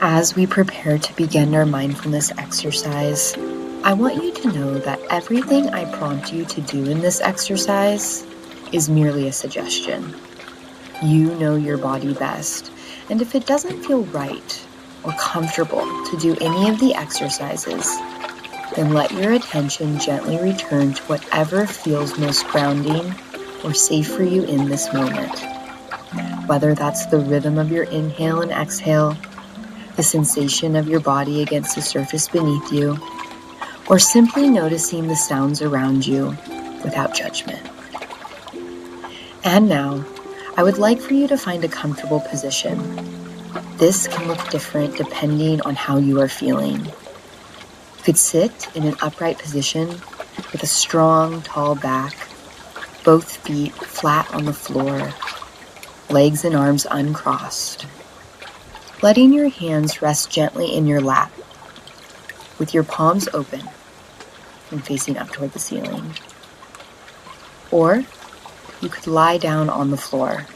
As we prepare to begin our mindfulness exercise, I want you to know that everything I prompt you to do in this exercise is merely a suggestion. You know your body best, and if it doesn't feel right or comfortable to do any of the exercises, then let your attention gently return to whatever feels most grounding or safe for you in this moment. Whether that's the rhythm of your inhale and exhale, the sensation of your body against the surface beneath you, or simply noticing the sounds around you without judgment. And now, I would like for you to find a comfortable position. This can look different depending on how you are feeling. You could sit in an upright position with a strong, tall back, both feet flat on the floor, legs and arms uncrossed. Letting your hands rest gently in your lap, with your palms open and facing up toward the ceiling. Or you could lie down on the floor.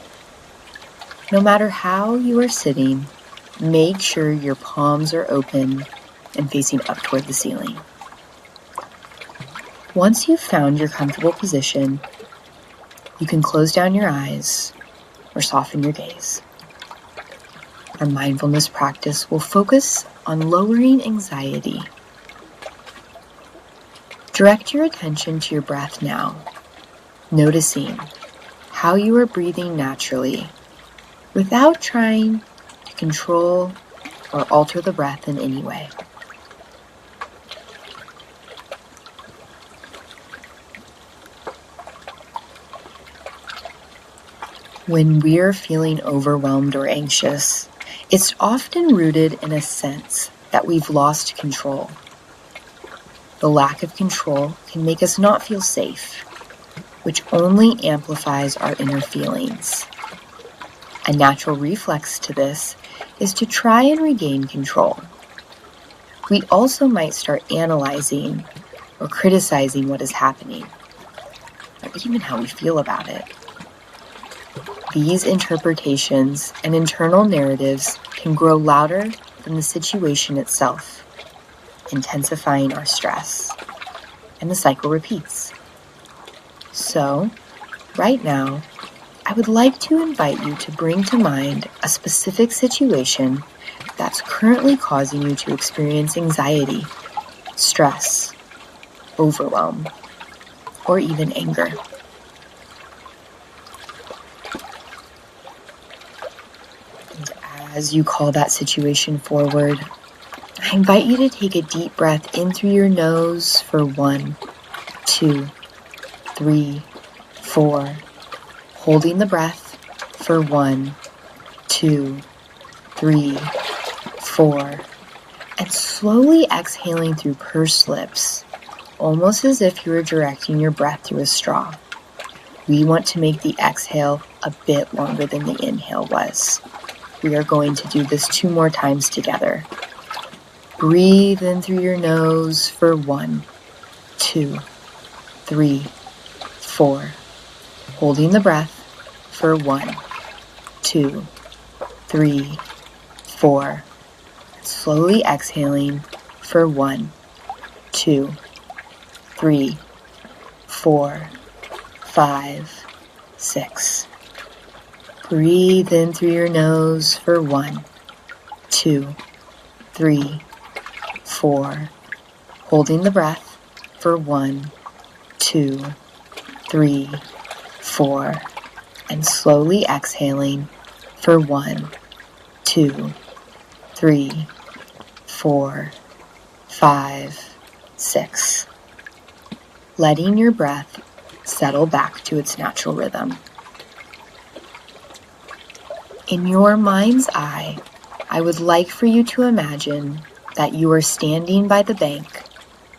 No matter how you are sitting, make sure your palms are open and facing up toward the ceiling. Once you've found your comfortable position, you can close down your eyes or soften your gaze. Our mindfulness practice will focus on lowering anxiety. Direct your attention to your breath now, noticing how you are breathing naturally without trying to control or alter the breath in any way. When we're feeling overwhelmed or anxious, it's often rooted in a sense that we've lost control. The lack of control can make us not feel safe, which only amplifies our inner feelings. A natural reflex to this is to try and regain control. We also might start analyzing or criticizing what is happening, or even how we feel about it. These interpretations and internal narratives can grow louder than the situation itself, intensifying our stress, and the cycle repeats. So, right now, I would like to invite you to bring to mind a specific situation that's currently causing you to experience anxiety, stress, overwhelm, or even anger. As you call that situation forward, I invite you to take a deep breath in through your nose for 1, 2, 3, 4, holding the breath for 1, 2, 3, 4, and slowly exhaling through pursed lips, almost as if you were directing your breath through a straw. We want to make the exhale a bit longer than the inhale was. We are going to do this 2 more times together. Breathe in through your nose for 1, 2, 3, 4. Holding the breath for 1, 2, 3, 4. Slowly exhaling for 1, 2, 3, 4, 5, 6. Breathe in through your nose for 1, 2, 3, 4. Holding the breath for 1, 2, 3, 4. And slowly exhaling for 1, 2, 3, 4, 5, 6. Letting your breath settle back to its natural rhythm. In your mind's eye, I would like for you to imagine that you are standing by the bank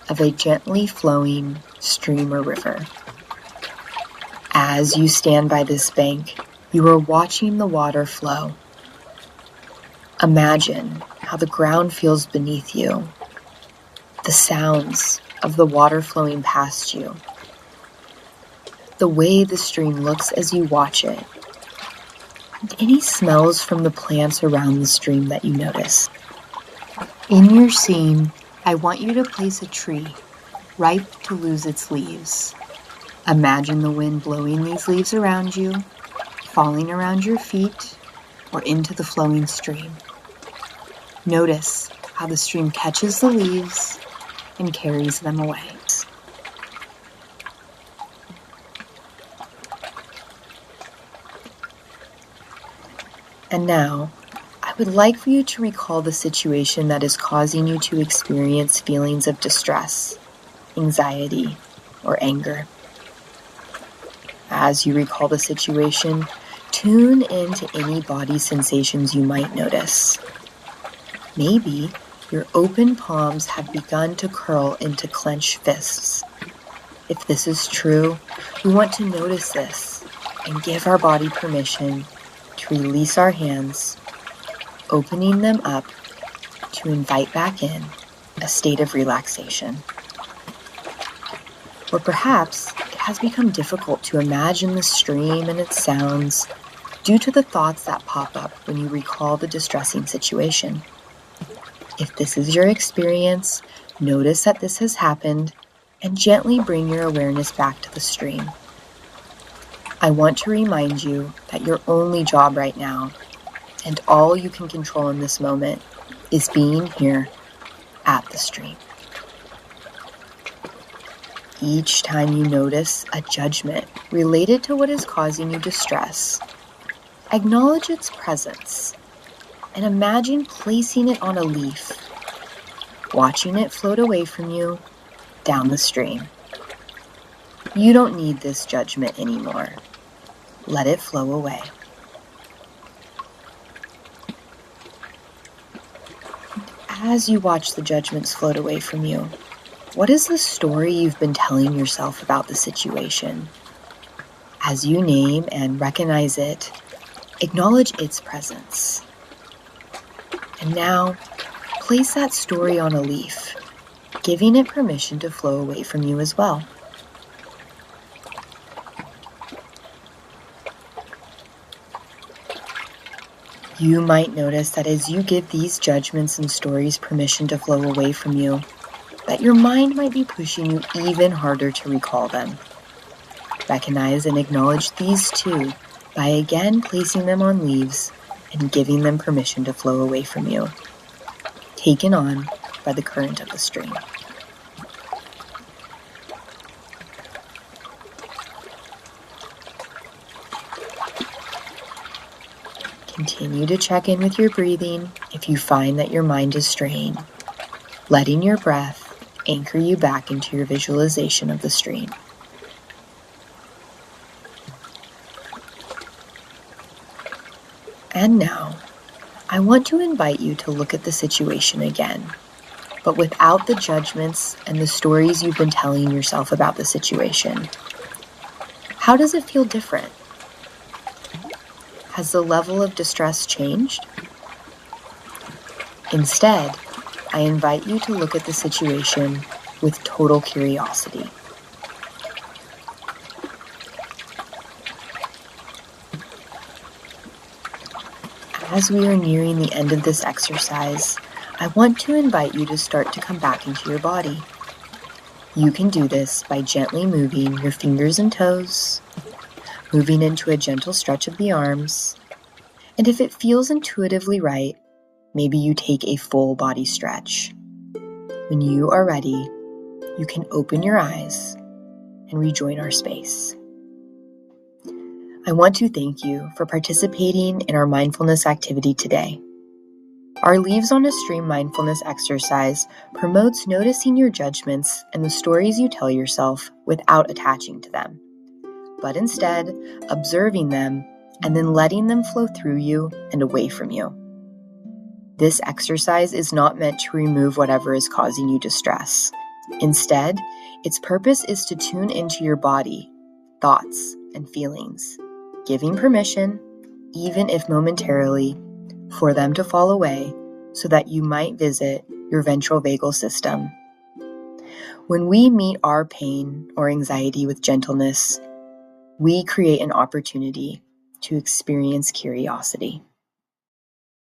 of a gently flowing stream or river. As you stand by this bank, you are watching the water flow. Imagine how the ground feels beneath you, the sounds of the water flowing past you, the way the stream looks as you watch it, and any smells from the plants around the stream that you notice. In your scene, I want you to place a tree, ripe to lose its leaves. Imagine the wind blowing these leaves around you, falling around your feet, or into the flowing stream. Notice how the stream catches the leaves and carries them away. And now, I would like for you to recall the situation that is causing you to experience feelings of distress, anxiety, or anger. As you recall the situation, tune into any body sensations you might notice. Maybe your open palms have begun to curl into clenched fists. If this is true, we want to notice this and give our body permission to release our hands, opening them up to invite back in a state of relaxation. Or perhaps it has become difficult to imagine the stream and its sounds due to the thoughts that pop up when you recall the distressing situation. If this is your experience, notice that this has happened and gently bring your awareness back to the stream. I want to remind you that your only job right now, and all you can control in this moment, is being here at the stream. Each time you notice a judgment related to what is causing you distress, acknowledge its presence and imagine placing it on a leaf, watching it float away from you down the stream. You don't need this judgment anymore. Let it flow away. As you watch the judgments float away from you, what is the story you've been telling yourself about the situation? As you name and recognize it, acknowledge its presence. And now, place that story on a leaf, giving it permission to flow away from you as well. You might notice that as you give these judgments and stories permission to flow away from you, that your mind might be pushing you even harder to recall them. Recognize and acknowledge these too by again placing them on leaves and giving them permission to flow away from you, taken on by the current of the stream. Continue to check in with your breathing if you find that your mind is straying, letting your breath anchor you back into your visualization of the stream. And now, I want to invite you to look at the situation again, but without the judgments and the stories you've been telling yourself about the situation. How does it feel different? Has the level of distress changed? Instead, I invite you to look at the situation with total curiosity. As we are nearing the end of this exercise, I want to invite you to start to come back into your body. You can do this by gently moving your fingers and toes, moving into a gentle stretch of the arms, and if it feels intuitively right, maybe you take a full body stretch. When you are ready, you can open your eyes and rejoin our space. I want to thank you for participating in our mindfulness activity today. Our Leaves on a Stream mindfulness exercise promotes noticing your judgments and the stories you tell yourself without attaching to them, but instead observing them and then letting them flow through you and away from you. This exercise is not meant to remove whatever is causing you distress. Instead, its purpose is to tune into your body, thoughts, and feelings, giving permission, even if momentarily, for them to fall away so that you might visit your ventral vagal system. When we meet our pain or anxiety with gentleness, we create an opportunity to experience curiosity.